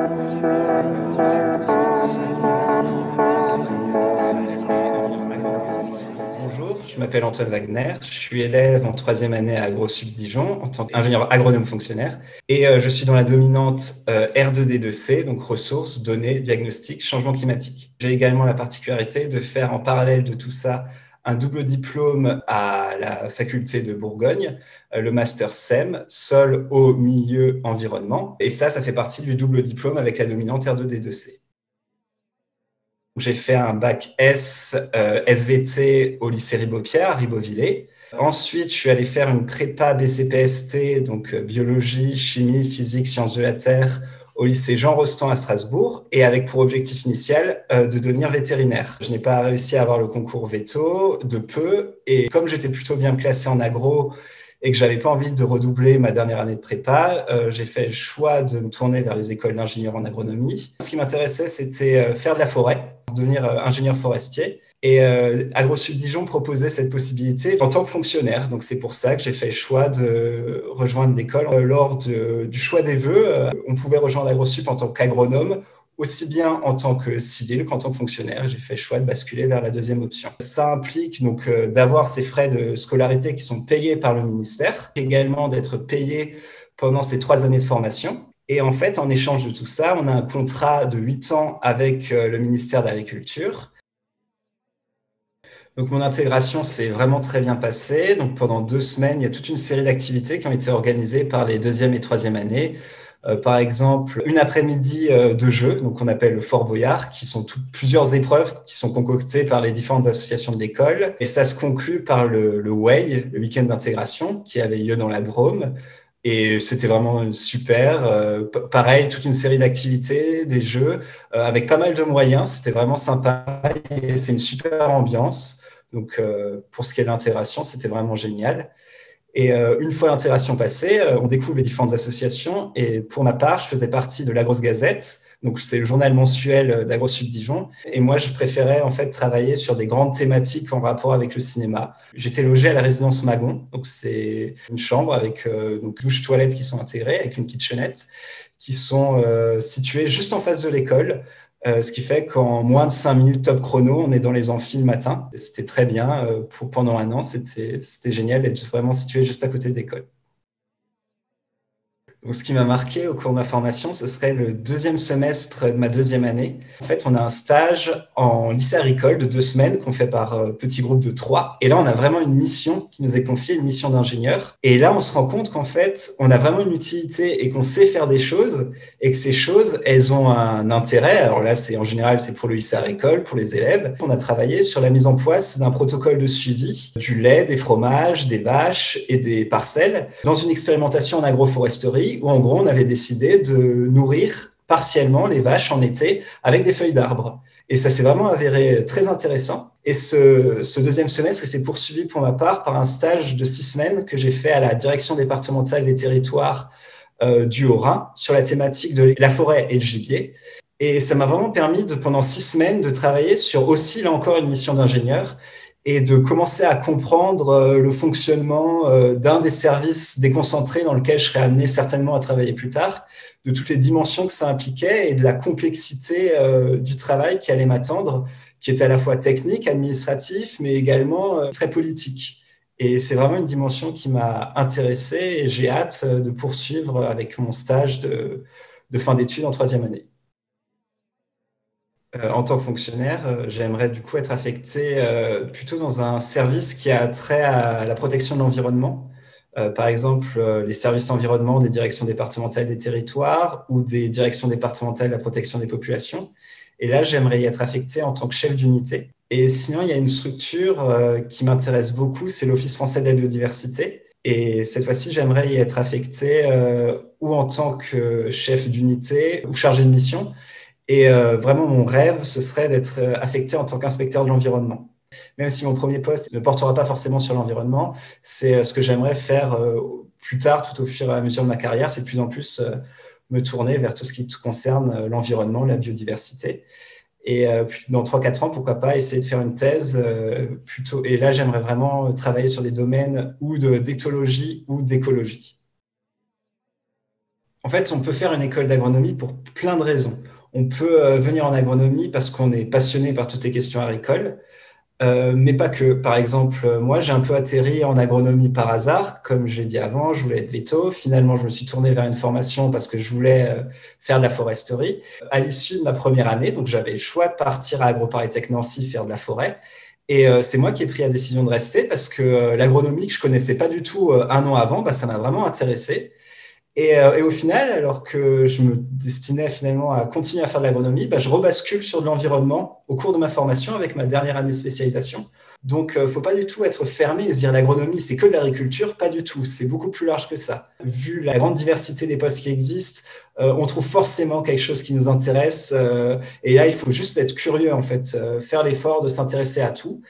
Bonjour, je m'appelle Antoine Wagner, je suis élève en troisième année à AgroSup Dijon en tant qu'ingénieur agronome fonctionnaire et je suis dans la dominante R2D2C, donc ressources, données, diagnostic, changement climatique. J'ai également la particularité de faire en parallèle de tout ça un double diplôme à la faculté de Bourgogne, le master SEM, sol, eau, milieu, environnement. Et ça fait partie du double diplôme avec la dominante R2D2C. J'ai fait un bac S SVT au lycée Ribaud-Pierre, à Ribeauvillé. Ensuite, je suis allé faire une prépa BCPST, donc biologie, chimie, physique, sciences de la Terre, au lycée Jean Rostand à Strasbourg, et avec pour objectif initial de devenir vétérinaire. Je n'ai pas réussi à avoir le concours veto, de peu, et comme j'étais plutôt bien classé en agro et que j'avais pas envie de redoubler ma dernière année de prépa, j'ai fait le choix de me tourner vers les écoles d'ingénieurs en agronomie. Ce qui m'intéressait, c'était faire de la forêt, devenir ingénieur forestier. Et AgroSup Dijon proposait cette possibilité en tant que fonctionnaire. Donc c'est pour ça que j'ai fait le choix de rejoindre l'école. Lors du choix des vœux, on pouvait rejoindre AgroSup en tant qu'agronome, aussi bien en tant que civil qu'en tant que fonctionnaire. J'ai fait le choix de basculer vers la deuxième option. Ça implique donc d'avoir ces frais de scolarité qui sont payés par le ministère, également d'être payé pendant ces 3 années de formation. Et en fait, en échange de tout ça, on a un contrat de 8 ans avec le ministère de l'Agriculture. Donc, mon intégration s'est vraiment très bien passée. Donc, pendant 2 semaines, il y a toute une série d'activités qui ont été organisées par les deuxième et troisième années. Par exemple, une après-midi de jeu, donc on appelle le Fort Boyard, qui sont plusieurs épreuves qui sont concoctées par les différentes associations de l'école. Et ça se conclut par le WEI, le week-end d'intégration, qui avait lieu dans la Drôme. Et c'était vraiment super. Pareil, toute une série d'activités, des jeux, avec pas mal de moyens. C'était vraiment sympa et c'est une super ambiance. Donc, pour ce qui est de l'intégration, c'était vraiment génial. Et une fois l'intégration passée, on découvre les différentes associations. Et pour ma part, je faisais partie de La Grosse Gazette. Donc, c'est le journal mensuel d'AgroSup Dijon. Et moi, je préférais en fait travailler sur des grandes thématiques en rapport avec le cinéma. J'étais logé à la résidence Magon. Donc, c'est une chambre avec donc douche, toilettes qui sont intégrées, avec une kitchenette, qui sont situées juste en face de l'école. Ce qui fait qu'en moins de 5 minutes top chrono, on est dans les amphis le matin. C'était très bien. Pendant un an, c'était génial d'être vraiment situé juste à côté de l'école. Donc, ce qui m'a marqué au cours de ma formation, ce serait le deuxième semestre de ma deuxième année. En fait, on a un stage en lycée agricole de 2 semaines qu'on fait par petit groupe de 3. Et là, on a vraiment une mission qui nous est confiée, une mission d'ingénieur. Et là, on se rend compte qu'en fait, on a vraiment une utilité et qu'on sait faire des choses et que ces choses, elles ont un intérêt. Alors là, en général, c'est pour le lycée agricole, pour les élèves. On a travaillé sur la mise en place d'un protocole de suivi du lait, des fromages, des vaches et des parcelles dans une expérimentation en agroforesterie où en gros on avait décidé de nourrir partiellement les vaches en été avec des feuilles d'arbres. Et ça s'est vraiment avéré très intéressant. Et ce deuxième semestre, il s'est poursuivi pour ma part par un stage de 6 semaines que j'ai fait à la direction départementale des territoires du Haut-Rhin sur la thématique de la forêt et le gibier. Et ça m'a vraiment permis pendant 6 semaines de travailler sur aussi, là encore, une mission d'ingénieur et de commencer à comprendre le fonctionnement d'un des services déconcentrés dans lequel je serais amené certainement à travailler plus tard, de toutes les dimensions que ça impliquait et de la complexité du travail qui allait m'attendre, qui était à la fois technique, administratif, mais également très politique. Et c'est vraiment une dimension qui m'a intéressé et j'ai hâte de poursuivre avec mon stage de fin d'études en troisième année. En tant que fonctionnaire, j'aimerais du coup être affecté plutôt dans un service qui a trait à la protection de l'environnement. Par exemple, les services environnement des directions départementales des territoires ou des directions départementales de la protection des populations. Et là, j'aimerais y être affecté en tant que chef d'unité. Et sinon, il y a une structure qui m'intéresse beaucoup, c'est l'Office français de la biodiversité. Et cette fois-ci, j'aimerais y être affecté ou en tant que chef d'unité ou chargé de mission. Et vraiment, mon rêve, ce serait d'être affecté en tant qu'inspecteur de l'environnement. Même si mon premier poste ne portera pas forcément sur l'environnement, c'est ce que j'aimerais faire plus tard, tout au fur et à mesure de ma carrière, c'est de plus en plus me tourner vers tout ce qui concerne l'environnement, la biodiversité. Et puis dans 3 4 ans, pourquoi pas essayer de faire une thèse plutôt. Et là, j'aimerais vraiment travailler sur des domaines ou d'éthologie ou d'écologie. En fait, on peut faire une école d'agronomie pour plein de raisons. On peut venir en agronomie parce qu'on est passionné par toutes les questions agricoles. Mais pas que. Par exemple, moi, j'ai un peu atterri en agronomie par hasard. Comme je l'ai dit avant, je voulais être veto. Finalement, je me suis tourné vers une formation parce que je voulais faire de la foresterie. À l'issue de ma première année, donc j'avais le choix de partir à AgroParisTech Nancy faire de la forêt. Et c'est moi qui ai pris la décision de rester parce que l'agronomie que je connaissais pas du tout un an avant, bah, ça m'a vraiment intéressé. Et au final, alors que je me destinais finalement à continuer à faire de l'agronomie, bah, je rebascule sur de l'environnement au cours de ma formation avec ma dernière année de spécialisation. Donc, faut pas du tout être fermé et se dire l'agronomie, c'est que de l'agriculture. Pas du tout. C'est beaucoup plus large que ça. Vu la grande diversité des postes qui existent, on trouve forcément quelque chose qui nous intéresse. Et là, il faut juste être curieux, en fait, faire l'effort de s'intéresser à tout.